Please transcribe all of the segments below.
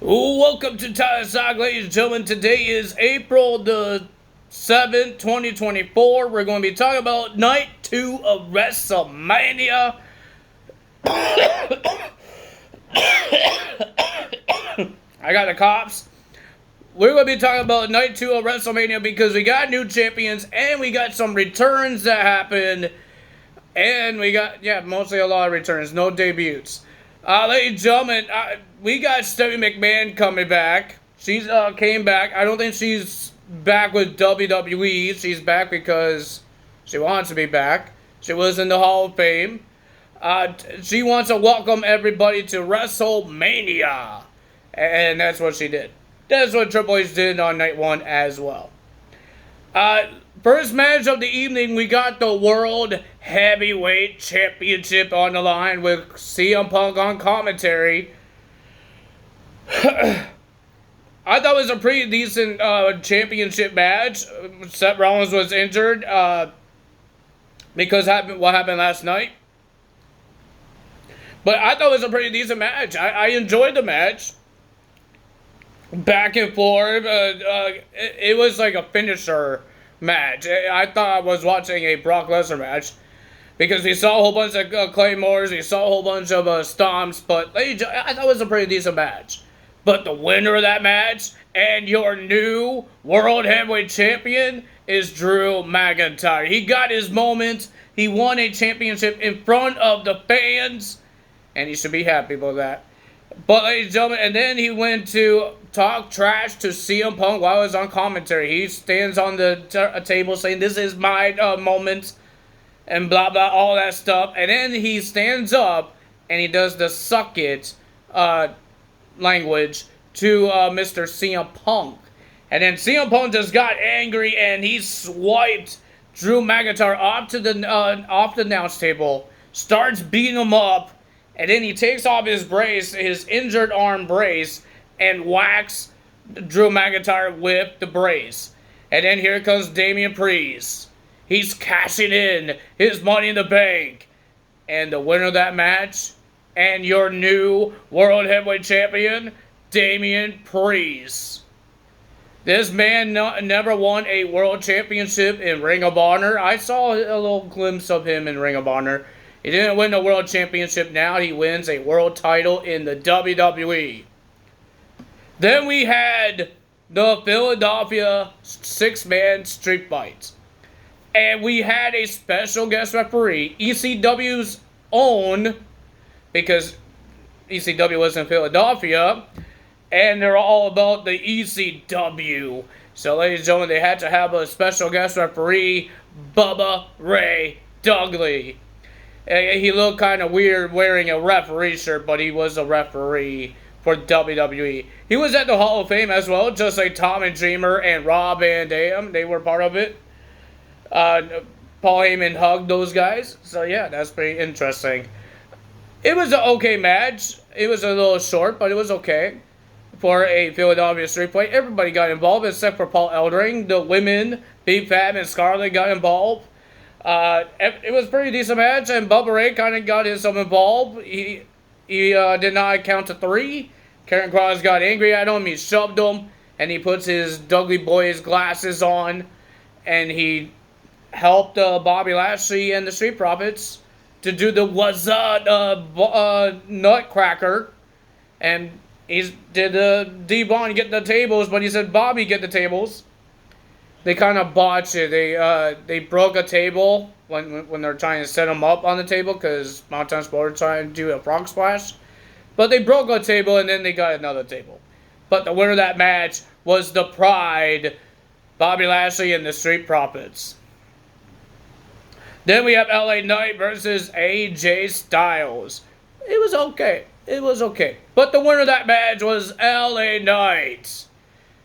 Welcome to Tyler Sock, ladies and gentlemen. Today is April the 7th, 2024. We're going to be talking about Night 2 of Wrestlemania. I got the cops. We're going to be talking about Night 2 of Wrestlemania because we got new champions and we got some returns that happened. And we got, mostly a lot of returns, no debuts. Ladies and gentlemen, we got Stephanie McMahon coming back. She's came back. I don't think she's back with WWE. She's back because she wants to be back. She was in the Hall of Fame. She wants to welcome everybody to Wrestlemania. And that's what she did. That's what Triple H did on night 1 as well. First match of the evening, we got the World Heavyweight Championship on the line with CM Punk on commentary. I thought it was a pretty decent championship match. Seth Rollins was injured because what happened last night. But I thought it was a pretty decent match. I enjoyed the match. Back and forth. It was like a finisher match. I thought I was watching a Brock Lesnar match because we saw a whole bunch of claymores, we saw a whole bunch of stomps, but I thought it was a pretty decent match. But the winner of that match and your new World Heavyweight Champion is Drew McIntyre. He got his moment. He won a championship in front of the fans, and he should be happy about that. But, ladies and gentlemen, and then he went to talk trash to CM Punk while he was on commentary. He stands on the table saying, "This is my moment," and blah, blah, all that stuff. And then he stands up and he does the suck it language to Mr. CM Punk. And then CM Punk just got angry and he swiped Drew McIntyre off the announce table, starts beating him up. And then he takes off his brace, his injured arm brace, and whacks Drew McIntyre with the brace. And then here comes Damian Priest. He's cashing in his Money in the Bank. And the winner of that match, and your new World Heavyweight Champion, Damian Priest. This man never won a World Championship in Ring of Honor. I saw a little glimpse of him in Ring of Honor. He didn't win the World Championship. Now he wins a world title in the WWE. Then we had the Philadelphia 6-man street fight. And we had a special guest referee, ECW's own, because ECW was in Philadelphia, and they're all about the ECW. So, ladies and gentlemen, they had to have a special guest referee, Bubba Ray Dudley. He looked kind of weird wearing a referee shirt, but he was a referee for WWE. He was at the Hall of Fame as well, just like Tom and Dreamer and Rob Van Dam. They were part of it. Paul Heyman hugged those guys. So, yeah, that's pretty interesting. It was an okay match. It was a little short, but it was okay for a Philadelphia street fight. Everybody got involved except for Paul Ellering. The women, Big Fab and Scarlett, got involved. It was a pretty decent match, and Bubba Ray kind of got himself involved. He did not count to 3. Karen Cross got angry at him. He shoved him, and he puts his Dudley Boy's glasses on, and he helped Bobby Lashley and the Street Profits to do the Nutcracker, and he did the D-Bond get the tables, but he said Bobby get the tables. They kind of botched it. They broke a table when they're trying to set them up on the table because Mountain Sport trying to do a frog splash. But they broke a table and then they got another table. But the winner of that match was the Pride, Bobby Lashley and the Street Profits. Then we have LA Knight versus AJ Styles. It was okay. It was okay. But the winner of that match was LA Knight.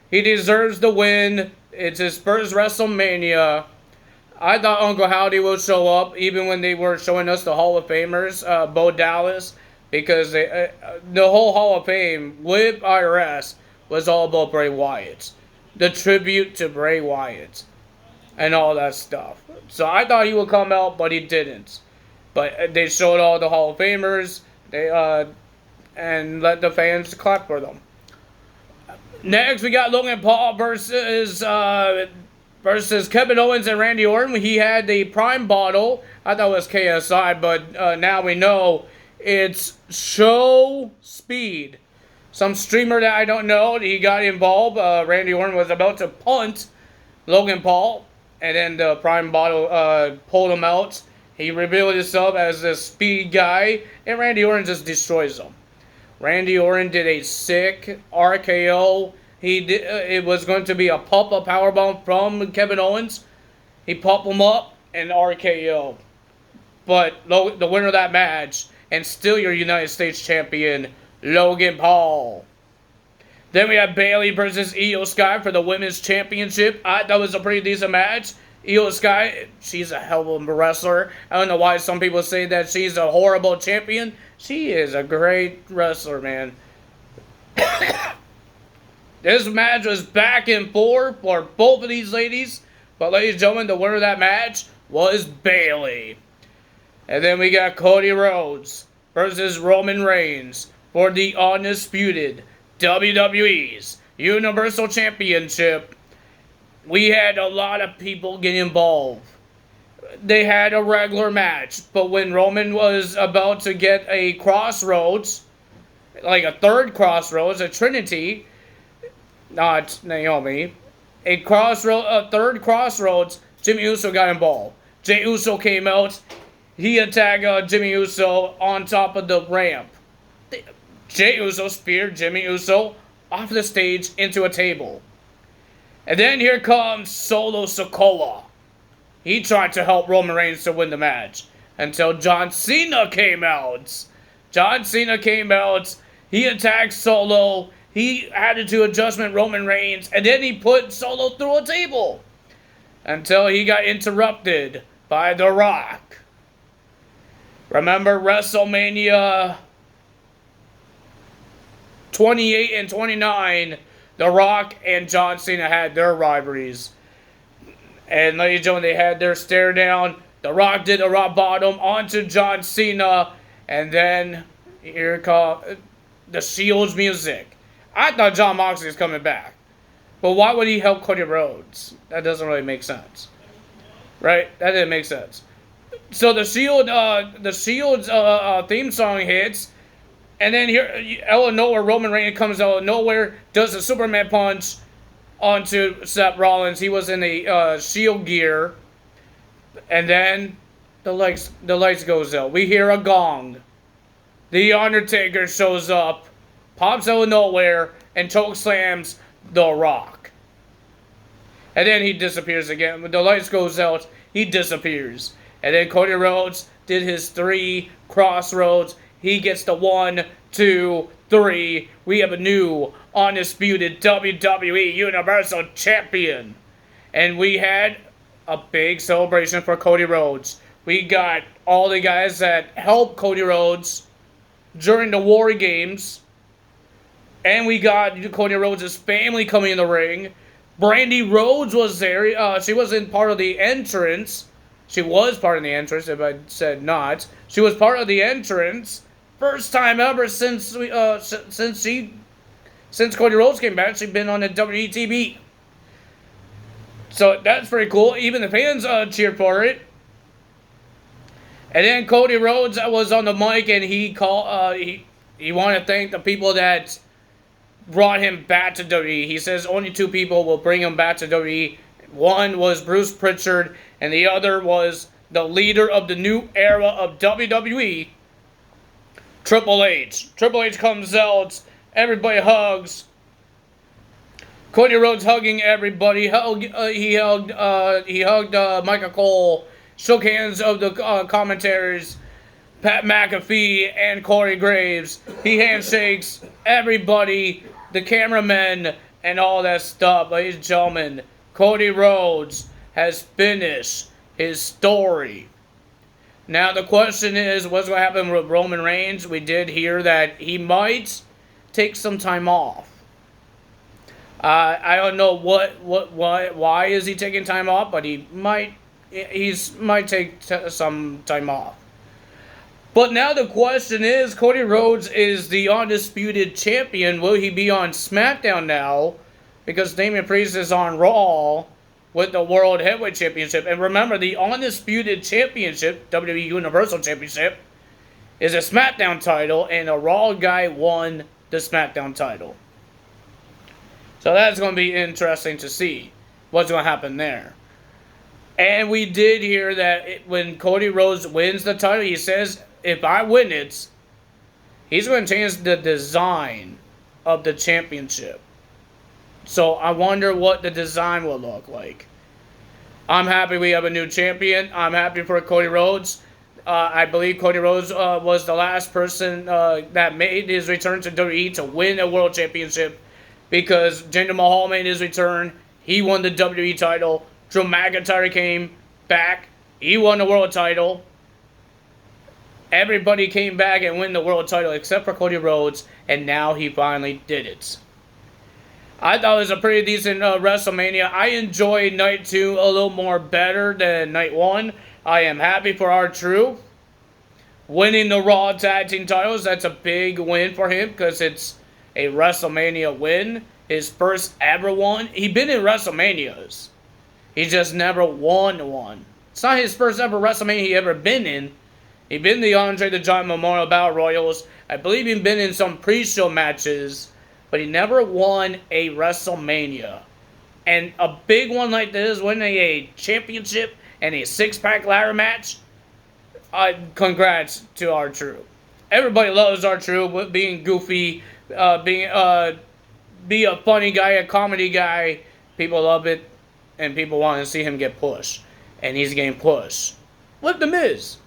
He deserves the win. It's his first WrestleMania. I thought Uncle Howdy would show up, even when they were showing us the Hall of Famers, Bo Dallas, because the whole Hall of Fame with IRS was all about Bray Wyatt. The tribute to Bray Wyatt and all that stuff. So I thought he would come out, but he didn't. But they showed all the Hall of Famers, and let the fans clap for them. Next, we got Logan Paul versus Kevin Owens and Randy Orton. He had the Prime bottle. I thought it was KSI, but now we know it's Show Speed. Some streamer that I don't know, he got involved. Randy Orton was about to punt Logan Paul, and then the Prime bottle pulled him out. He revealed himself as the speed guy, and Randy Orton just destroys him. Randy Orton did a sick RKO. It was going to be a pop-up powerbomb from Kevin Owens. He popped him up and RKO. But the winner of that match, and still your United States champion, Logan Paul. Then we have Bayley versus Io Sky for the Women's Championship. That was a pretty decent match. Io Sky, she's a hell of a wrestler. I don't know why some people say that she's a horrible champion. She is a great wrestler, man. This match was back and forth for both of these ladies. But ladies and gentlemen, the winner of that match was Bayley. And then we got Cody Rhodes versus Roman Reigns for the undisputed WWE's Universal Championship. We had a lot of people get involved. They had a regular match, but when Roman was about to get a crossroads, like a third crossroads, a Trinity, not Naomi, a third crossroads, Jimmy Uso got involved. Jey Uso came out. He attacked Jimmy Uso on top of the ramp. Jey Uso speared Jimmy Uso off the stage into a table. And then here comes Solo Sikoa. He tried to help Roman Reigns to win the match until John Cena came out. John Cena came out. He attacked Solo. He added to adjustment Roman Reigns. And then he put Solo through a table until he got interrupted by The Rock. Remember WrestleMania 28 and 29, The Rock and John Cena had their rivalries. And ladies and gentlemen, they had their stare down. The Rock did a rock bottom onto John Cena. And then here comes the Shield's music. I thought Jon Moxley was coming back. But why would he help Cody Rhodes? That doesn't really make sense. Right? That didn't make sense. So the Shield's theme song hits. And then here, out of nowhere, Roman Reigns comes out of nowhere, does a Superman punch onto Seth Rollins. He was in the Shield gear. And then the lights goes out. We hear a gong. The Undertaker shows up, pops out of nowhere, and chokeslams The Rock. And then he disappears again. When the lights goes out, he disappears. And then Cody Rhodes did his 3 crossroads. He gets the 1, 2, 3. We have a new undisputed WWE Universal Champion. And we had a big celebration for Cody Rhodes. We got all the guys that helped Cody Rhodes during the War Games. And we got Cody Rhodes' family coming in the ring. Brandy Rhodes was there. She wasn't part of the entrance. She was part of the entrance, if I said not. She was part of the entrance. First time ever since Cody Rhodes came back, she's been on the WWE TV. So that's pretty cool. Even the fans cheered for it. And then Cody Rhodes was on the mic, and he wanted to thank the people that brought him back to WWE. He says only 2 people will bring him back to WWE. One was Bruce Pritchard, and the other was the leader of the new era of WWE, Triple H. Triple H comes out, everybody hugs. Cody Rhodes hugging everybody. He hugged Michael Cole, shook hands of the commentators, Pat McAfee and Corey Graves. He handshakes everybody, the cameramen, and all that stuff. Ladies and gentlemen, Cody Rhodes has finished his story. Now the question is, what's going to happen with Roman Reigns? We did hear that he might take some time off. I don't know why is he taking time off, but he might take some time off. But now the question is, Cody Rhodes is the undisputed champion. Will he be on SmackDown now? Because Damian Priest is on Raw with the World Heavyweight Championship. And remember, the undisputed championship, WWE Universal Championship, is a SmackDown title, and a Raw guy won the SmackDown title. So that's going to be interesting to see what's going to happen there. And we did hear that when Cody Rhodes wins the title, he says, if I win it, he's going to change the design of the championship. So I wonder what the design will look like. I'm happy we have a new champion. I'm happy for Cody Rhodes. I believe Cody Rhodes was the last person that made his return to WWE to win a world championship, because Jinder Mahal made his return. He won the WWE title. Drew McIntyre came back. He won the world title. Everybody came back and won the world title except for Cody Rhodes, and now he finally did it. I thought it was a pretty decent WrestleMania. I enjoyed Night 2 a little more better than Night 1. I am happy for R-Truth winning the Raw Tag Team titles. That's a big win for him because it's a WrestleMania win. His first ever one. He's been in WrestleManias. He just never won one. It's not his first ever WrestleMania he ever been in. He's been in the Andre the Giant Memorial Battle Royals. I believe he's been in some pre-show matches, but he never won a WrestleMania. And a big one like this, winning a championship and a six-pack ladder match, congrats to R-Truth. Everybody loves R-Truth, being goofy, be a funny guy, a comedy guy. People love it, and people want to see him get pushed. And he's getting pushed with The Miz.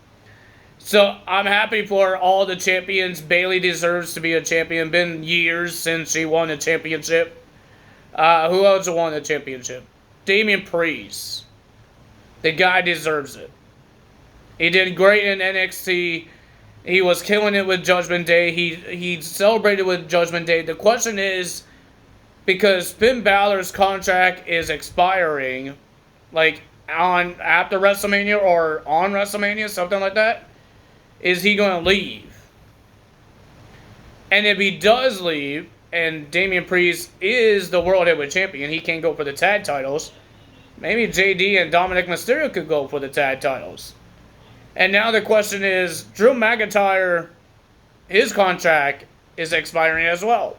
So I'm happy for all the champions. Bayley deserves to be a champion. Been years since she won a championship. Who else won the championship? Damian Priest. The guy deserves it. He did great in NXT. He was killing it with Judgment Day. He celebrated with Judgment Day. The question is, because Finn Balor's contract is expiring, like after WrestleMania or on WrestleMania, something like that, is he going to leave? And if he does leave, and Damian Priest is the World Heavyweight Champion, he can't go for the tag titles. Maybe JD and Dominic Mysterio could go for the tag titles. And now the question is, Drew McIntyre, his contract is expiring as well.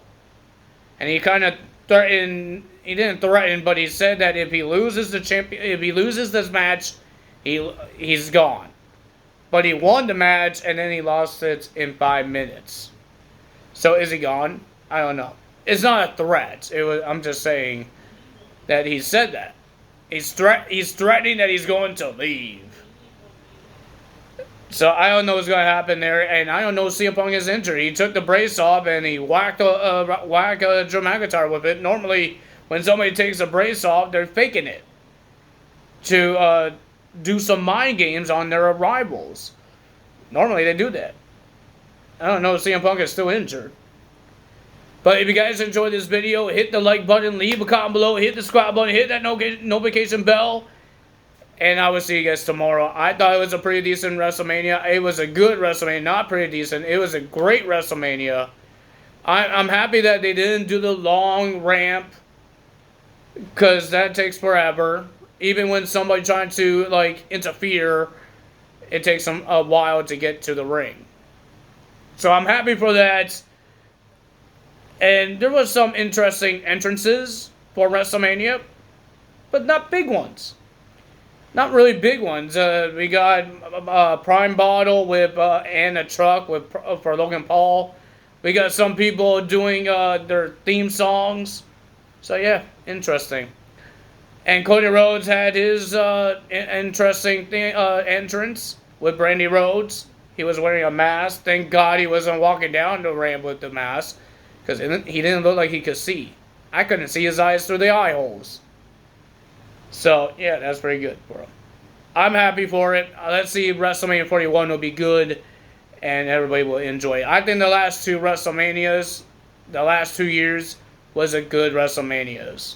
And he kind of threatened, he didn't threaten, but he said that if he loses the if he loses this match, he's gone. But he won the match, and then he lost it in 5 minutes. So is he gone? I don't know. It's not a threat. I'm just saying that he said that. He's threatening that he's going to leave. So I don't know what's going to happen there, and I don't know if CM Punk is injured. He took the brace off, and he whacked Drew McIntyre with it. Normally, when somebody takes a brace off, they're faking it to do some mind games on their rivals. Normally, they do that. I don't know if CM Punk is still injured. But if you guys enjoyed this video, hit the like button, leave a comment below, hit the subscribe button, hit that notification bell, and I will see you guys tomorrow. I thought it was a pretty decent WrestleMania. It was a good WrestleMania, not pretty decent. It was a great WrestleMania. I'm happy that they didn't do the long ramp, because that takes forever. Even when somebody trying to interfere, it takes them a while to get to the ring. So I'm happy for that. And there was some interesting entrances for WrestleMania, but not big ones. Not really big ones. We got Prime Bottle with and a truck with for Logan Paul. We got some people doing their theme songs. So yeah, interesting. And Cody Rhodes had his interesting entrance with Brandy Rhodes. He was wearing a mask. Thank God he wasn't walking down the ramp with the mask, because he didn't look like he could see. I couldn't see his eyes through the eye holes. So, yeah, that's pretty good for him. I'm happy for it. Let's see, WrestleMania 41 will be good, and everybody will enjoy it. I think the last two WrestleManias, the last 2 years, was a good WrestleManias.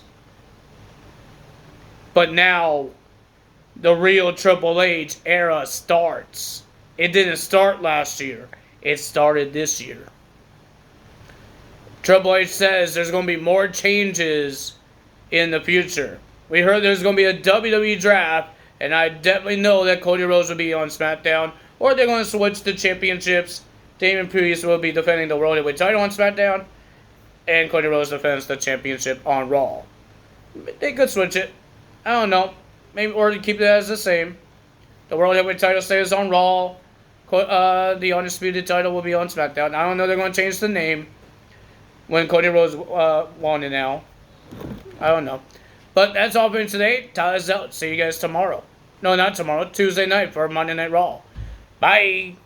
But now, the real Triple H era starts. It didn't start last year. It started this year. Triple H says there's going to be more changes in the future. We heard there's going to be a WWE draft, and I definitely know that Cody Rhodes will be on SmackDown, or they're going to switch the championships. Damian Priest will be defending the World Heavyweight title on SmackDown, and Cody Rhodes defends the championship on Raw. They could switch it. I don't know. Maybe, or keep it as the same. The World Heavyweight title stays on Raw. The Undisputed title will be on SmackDown. I don't know they're going to change the name when Cody Rhodes won it now. I don't know. But that's all for today. Tyler's out. See you guys tomorrow. No, not tomorrow. Tuesday night for Monday Night Raw. Bye.